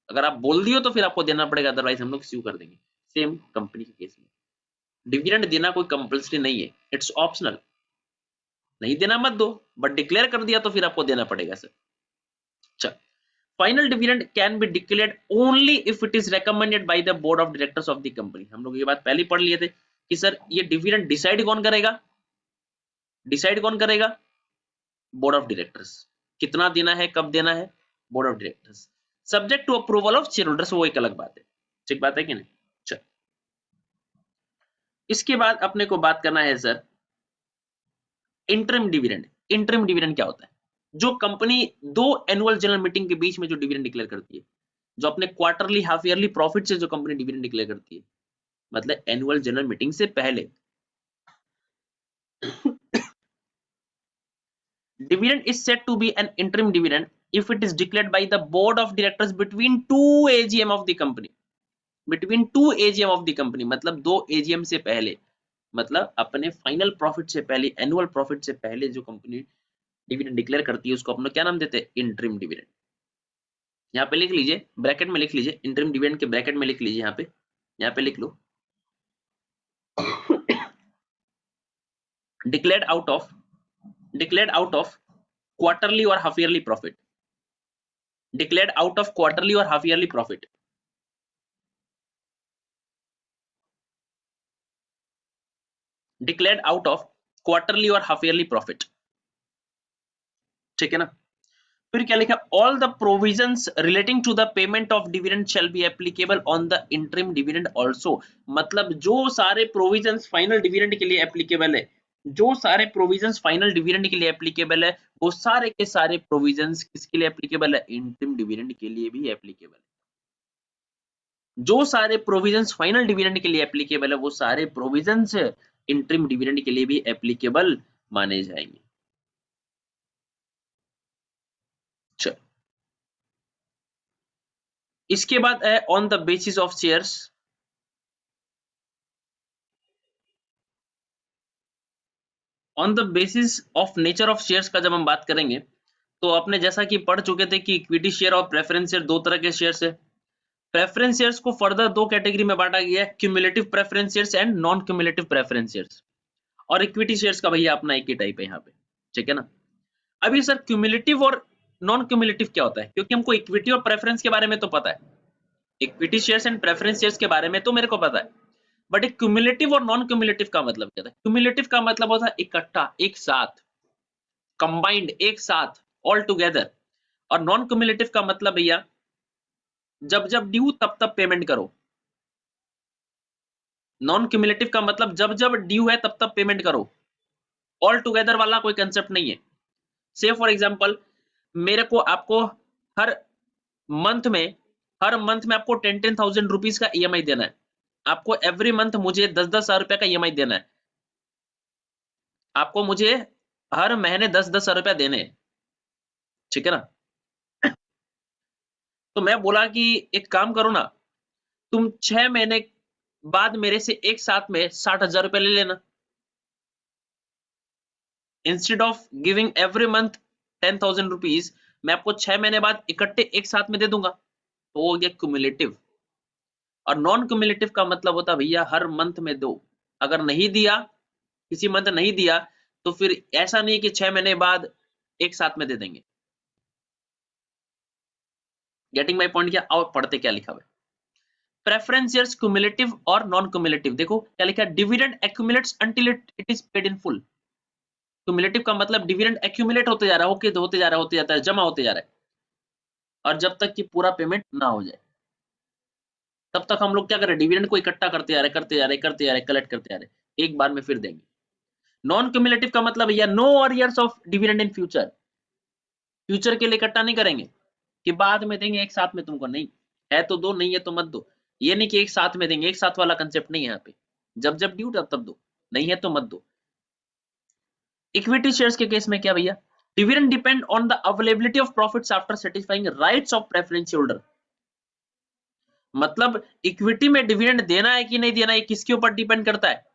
अगर आप बोल दियो तो फिर आपको देना पड़ेगा, अदरवाइज हम लोग स्यू कर देंगे। सेम कंपनी के केस में डिविडेंड देना कोई कंपल्सरी नहीं है, इट्स ऑप्शनल। नहीं देना मत दो, बट डिक्लेयर कर दिया तो फिर आपको देना पड़ेगा सर। चल, final dividend can be declared only if it is recommended bye the board of directors of the company. हम लोग ये बात पहले पढ़ लिए थे कि सर ये डिविडेंड डिसाइड कौन करेगा? डिसाइड कौन करेगा? Board of directors. कितना देना है, कब देना है? Board of directors. Subject to approval of share holders, वो एक अलग बात है। ठीक बात है कि नहीं? चल, इसके बाद अपने को बात करना है sir interim dividend. Interim dividend क्या होता है? जो कंपनी दो एनुअल जनरल मीटिंग के बीच में जो डिविडेंड डिक्लेयर करती है, जो अपने क्वार्टरली हाफ ईयरली प्रॉफिट से जो कंपनी डिविडेंड डिक्लेयर करती है, मतलब एनुअल जनरल मीटिंग से पहले। Dividend is said to be an interim dividend if it is declared by the board of directors between two AGM of the company। Between two AGM of the company मतलब दो AGM से पहले, मतलब अपने final profit से पहले, annual profit से पहले जो कंपनी डिविडेंड डिक्लेयर करती है उसको अपना क्या नाम देते हैं? Interim dividend. यहाँ पे लिख लीजिए, ब्रैकेट में लिख लीजिए, इंटरिम डिविडेंड के ब्रैकेट में लिख लीजिए, यहाँ पे लिख लो declared out of declared out of quarterly or half yearly profit, declared out of quarterly or half yearly profit, declared out of quarterly or half yearly profit, ठीक है ना। फिर क्या लिखा, all the provisions relating to the payment of dividend shall be applicable on the interim dividend also, मतलब जो सारे provisions final dividend के लिए एप्लीकेबल है, जो सारे प्रोविजंस फाइनल डिविडेंड के लिए एप्लीकेबल है, वो सारे के सारे प्रोविजंस किसके लिए एप्लीकेबल है, इंटरिम डिविडेंड के लिए भी एप्लीकेबल है। जो सारे प्रोविजंस फाइनल डिविडेंड के लिए एप्लीकेबल है, वो सारे प्रोविजंस इंटरिम डिविडेंड के लिए भी एप्लीकेबल माने जाएंगे। चलो, इसके बाद है on the basis of shares. On the basis of nature of shares का जब हम बात करेंगे, तो अपने जैसा कि पढ़ चुके थे कि इक्विटी शेयर और प्रेफरेंस शेयर दो तरह के शेयर्स है। प्रेफरेंस शेयर्स को फर्दर दो कैटेगरी में बांटा गया है, cumulative preference shares and non cumulative preference shares. और इक्विटी शेयर्स का भैया अपना एक ही टाइप है यहाँ पे, ठीक है ना। अभी सर क्यूमुलेटिव और नॉन क्यूमुलेटिव क्या होता है, क्योंकि हमको इक्विटी और प्रेफरेंस के बारे में तो पता है, equity shares and preference shares के बारे में तो मेरे को पता है, बट एक क्यूमुलेटिव और नॉन क्यूमुलेटिव का मतलब क्या था। क्यूमुलेटिव का मतलब होता है इकट्ठा, एक साथ, कंबाइंड, एक साथ, ऑल टुगेदर। और नॉन क्यूमुलेटिव का मतलब भैया जब जब ड्यू तब तब पेमेंट करो। नॉन क्यूमुलेटिव का मतलब जब जब ड्यू है तब तब पेमेंट करो, ऑल टुगेदर वाला कोई कंसेप्ट नहीं है। से फॉर एग्जांपल, मेरे को आपको हर मंथ में आपको 10,000 रुपीज का ईएमआई देना है, आपको एवरी मंथ मुझे 10,000 रुपए का ईएमआई देना है, आपको मुझे हर महीने 10,000 रुपया देने हैं, ठीक है ना। तो मैं बोला कि एक काम करो ना, तुम 6 महीने बाद मेरे से एक साथ में 60,000 रुपए ले लेना, instead of giving every month 10,000 rupees, मैं आपको 6 महीने बाद इकट्ठे एक साथ में दे दूंगा, तो वो हो गया क्यूमुलेटिव। और नॉन क्यूमुलेटिव का मतलब होता है भैया हर मंथ में दो, अगर नहीं दिया, किसी मंथ नहीं दिया, तो फिर ऐसा नहीं कि 6 महीने बाद एक साथ में दे देंगे। Getting my point? क्या आओ पढ़ते क्या लिखा हुआ है। प्रेफरेंस शेयर्स क्यूमुलेटिव और नॉन क्यूमुलेटिव, देखो क्या लिखा है, dividend accumulates until it is paid in full. Cumulative का मतलब डिविडेंड एक्यूमुलेट होते जा रहा है, होते जा रहा है, होते जाता है, जमा होते जा रहा है, और जब तक कि पूरा पेमेंट ना हो जाए तब तक हम लोग क्या करें, डिविडेंड को इकट्ठा करते जा रहे, कलेक्ट करते जा रहे, एक बार में फिर देंगे। नॉन क्यूमुलेटिव का मतलब भैया no arrears of dividend in future, future के लिए इकट्ठा नहीं करेंगे कि बाद में देंगे एक साथ में तुमको, नहीं है तो दो, नहीं है तो मत दो। ये नहीं कि एक साथ में देंगे, एक साथ वाला कंसेप्ट नहीं है यहाँ पे, जब जब ड्यू तब दो, नहीं है तो मत दो। इक्विटी शेयर्स के केस में क्या भैया, dividend depend on the availability of profits after satisfying rights of preference holder. मतलब इक्विटी में डिविडेंड देना है कि नहीं देना है, किसके ऊपर डिपेंड करता है,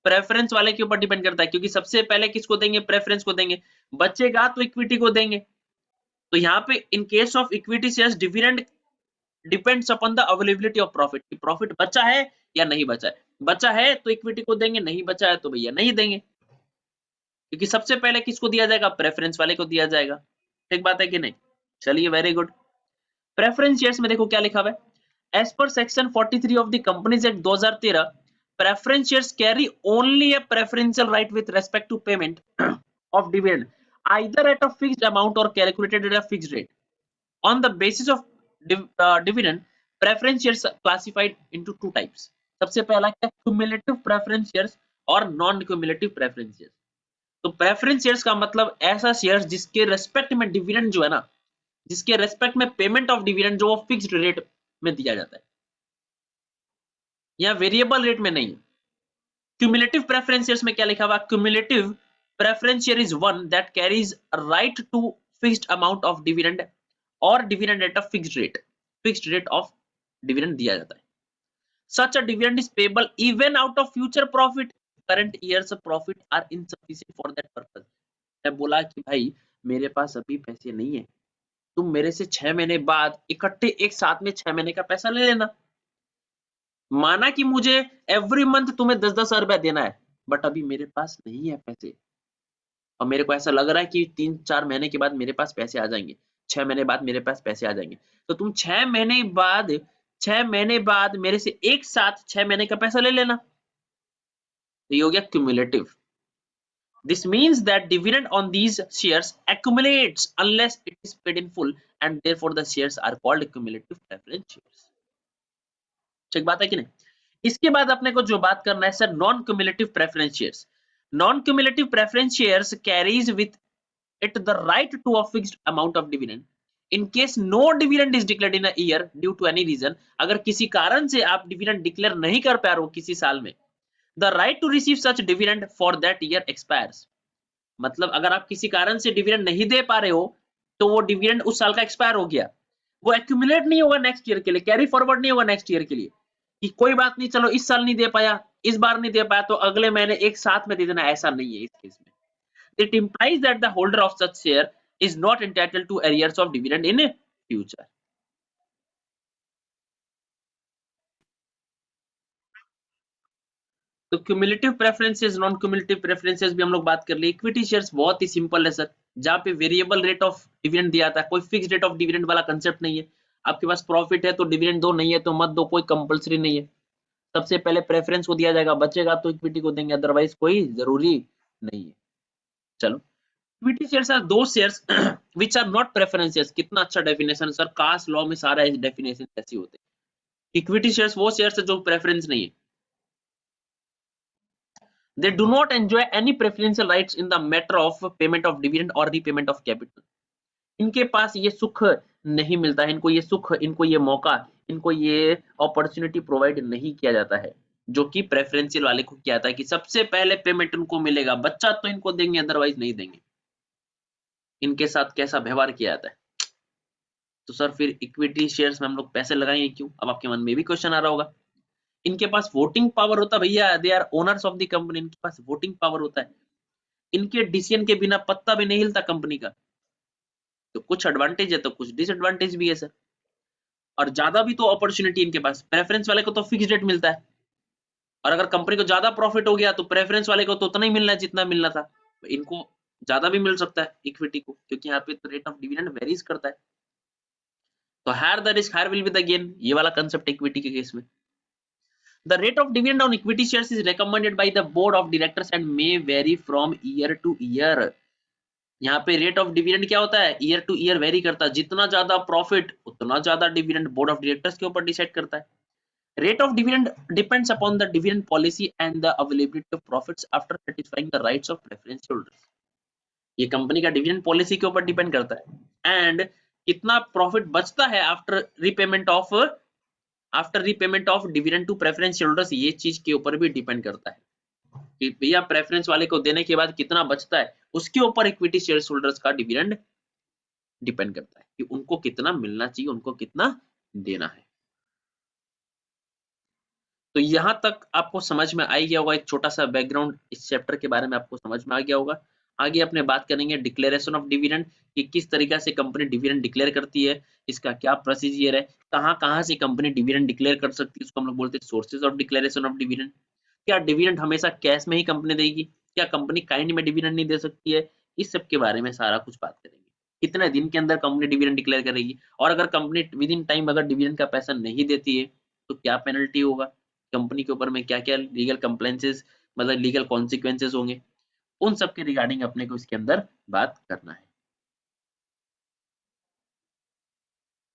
प्रेफरेंस वाले के ऊपर डिपेंड करता है, क्योंकि सबसे पहले किसको देंगे, प्रेफरेंस को देंगे, बचेगा तो इक्विटी को देंगे। तो यहाँ पे in case of equity shares dividend depends upon the availability of profit, कि प्रॉफिट बचा है या नहीं बचा है, बचा है तो इक्विटी को देंगे, नहीं बचा है तो भैया नहीं देंगे, क्योंकि सबसे पहले किसको दिया जाएगा, प्रेफरेंस वाले को दिया जाएगा। ठीक बात है कि नहीं? चलिए, वेरी गुड। प्रेफरेंस शेयर्स में देखो क्या लिखा हुआ है, as per section 43 of the companies act 2013, preference shares carry only a preferential right with respect to payment of dividend either at a fixed amount or calculated at a fixed rate. On the basis of dividend, preference shares are classified into two types. सबसे पहला क्या, cumulative preference shares और non cumulative preference shares। तो preference shares का मतलब ऐसा shares जिसके respect में डिविडेंड जो है ना, जिसके रेस्पेक्ट में पेमेंट ऑफ डिविडेंड जो फिक्स्ड रेट में दिया जाता है, या वेरिएबल रेट में नहीं। क्यूमुलेटिव प्रेफरेंस शेयर्स में क्या लिखा हुआ, cumulative preference share is one that carries a right to fixed amount of dividend और dividend at a fixed rate of dividend दिया जाता है। Such a dividend is payable even out of future profit, current year's profit are insufficient for that purpose। मैं बोला कि भाई मेरे पास अभी पैसे नहीं है, तुम मेरे से 6 महीने बाद इकट्ठे एक साथ में 6 महीने का पैसा ले लेना। माना कि मुझे एवरी मंथ तुम्हें 10,000 रुपया देना है, बट अभी मेरे पास नहीं है पैसे, और मेरे को ऐसा लग रहा है कि 3-4 महीने के बाद मेरे पास पैसे आ जाएंगे, 6 महीने बाद मेरे पास पैसे आ जाएंगे, तो तुम 6 महीने बाद मेरे से एक साथ 6 महीने का पैसा ले लेना। तो ये हो गया cumulative. This means that dividend on these shares accumulates unless it is paid in full, and therefore the shares are called cumulative preference shares. ठीक बात है कि नहीं? इसके बाद अपने को जो बात करना है sir, non cumulative preference shares. Non cumulative preference shares carries with it the right to a fixed amount of dividend in case no dividend is declared in a year due to any reason. अगर किसी कारण से आप dividend declare नहीं कर पा रहे हो किसी साल में, the right to receive such dividend for that year expires. मतलब अगर आप किसी कारण से डिविडेंड नहीं दे पा रहे हो, तो वो डिविडेंड उस साल का एक्सपायर हो गया, वो एक्यूमुलेट नहीं होगा नेक्स्ट ईयर के लिए, कैरी फॉरवर्ड नहीं होगा नेक्स्ट ईयर के लिए कि कोई बात नहीं, चलो इस साल नहीं दे पाया, इस बार नहीं दे पाया तो अगले महीने एक साथ में दे देना, ऐसा नहीं है इस केस में। It implies that the holder of such share is not entitled to arrears of dividend in future. तो cumulative preferences, non cumulative preferences भी हम लोग बात कर लिए। इक्विटी शेयर्स बहुत ही सिंपल है सर, जहां पे वेरिएबल रेट ऑफ डिविडेंड दिया था, कोई फिक्स रेट ऑफ डिविडेंड वाला कंसेप्ट नहीं है। आपके पास प्रॉफिट है तो डिविडेंड दो, नहीं है तो मत दो, कोई कंपलसरी नहीं है। सबसे पहले प्रेफरेंस को दिया जाएगा, बचेगा तो इक्विटी को देंगे, अदरवाइज कोई जरूरी नहीं है। चलो, equity shares are those shares which are not preferences. कितना अच्छा डेफिनेशन सर, कास्ट लॉ में सारा डेफिनेशन ऐसे होते हैं। इक्विटी शेयर्स वो शेयर्स है जो प्रेफरेंस नहीं है। They do not enjoy any preferential rights in the matter of payment of dividend or repayment of capital. इनके पास ये सुख नहीं मिलता है, इनको ये सुख, इनको ये मौका, इनको ये अपॉर्चुनिटी प्रोवाइड नहीं किया जाता है, जो कि प्रेफरेंशियल वाले को किया जाता है कि सबसे पहले पेमेंट उनको मिलेगा, बच्चा तो इनको देंगे अदरवाइज नहीं देंगे। इनके साथ कैसा व्यवहार किया जाता है। तो सर फिर इक्विटी शेयर्स में हम लोग पैसे लगाएंगे क्यों? अब आपके मन में भी क्वेश्चन आ रहा होगा। इनके पास वोटिंग पावर होता है भैया, they are owners of the company, इनके पास वोटिंग पावर होता है, इनके डिसीजन के बिना पत्ता भी नहीं हिलता कंपनी का। तो कुछ एडवांटेज है तो कुछ डिसएडवांटेज भी है सर। और ज्यादा भी तो अपॉर्चुनिटी इनके पास, प्रेफरेंस वाले को तो फिक्स रेट मिलता है, और अगर कंपनी को ज्यादा प्रॉफिट हो गया तो प्रेफरेंस वाले को तो उतना ही मिलना है जितना मिलना था। इनको ज्यादा भी मिल सकता है इक्विटी को, क्योंकि यहाँ पे तो रेट ऑफ डिविडेंड वेरीज करता है। तो higher the risk higher will be the gain, ये वाला कंसेप्ट इक्विटी के केस में। The rate of dividend on equity shares is recommended by the board of directors and may vary from year to year. यहाँ पे rate of dividend क्या होता है, year two year very करता है, जितना ज्यादा प्रॉफिट उतना ज्यादा डिविडेंड बोर्ड ऑफ डायरेक्टर्स के ऊपर डिसाइड करता है। Rate of dividend depends upon the dividend policy and the availability of profits after satisfying the rights of preference holders. ये कंपनी का डिविडेंड पॉलिसी के ऊपर डिपेंड करता है, एंड कितना प्रॉफिट बचता है after repayment of dividend to preference shareholders, ये चीज के ऊपर भी डिपेंड करता है कि भैया प्रेफरेंस वाले को देने के बाद कितना बचता है, उसके ऊपर इक्विटी शेयर होल्डर्स का डिविडेंड डिपेंड करता है कि उनको कितना मिलना चाहिए, उनको कितना देना है। तो यहां तक आपको समझ में आ गया होगा, एक छोटा सा बैकग्राउंड इस चैप्टर के बारे में आपको समझ में आ गया होगा। आगे अपने बात करेंगे डिक्लेरेशन ऑफ डिविडेंड, कि किस तरीके से कंपनी डिविडेंड डिक्लेयर करती है, इसका क्या प्रोसीजर है, कहां से कंपनी डिविडेंड डिक्लेयर कर सकती है, उसको हम लोग बोलते हैं sources of declaration of dividend. क्या डिविडेंड हमेशा कैश में ही कंपनी देगी, क्या कंपनी काइंड में डिविडेंड नहीं दे सकती है, इस सब के बारे में सारा कुछ बात करेंगे। कितने दिन के अंदर कंपनी डिविडेंड डिक्लेयर करेगी, और अगर कंपनी विद इन टाइम अगर डिविडेंड का पैसा नहीं देती है तो क्या पेनल्टी होगा, कंपनी के ऊपर में क्या-क्या लीगल कंप्लेंसेस, मतलब लीगल कॉन्सिक्वेंसेस होंगे, उन सब के रिगार्डिंग अपने को इसके अंदर बात करना है।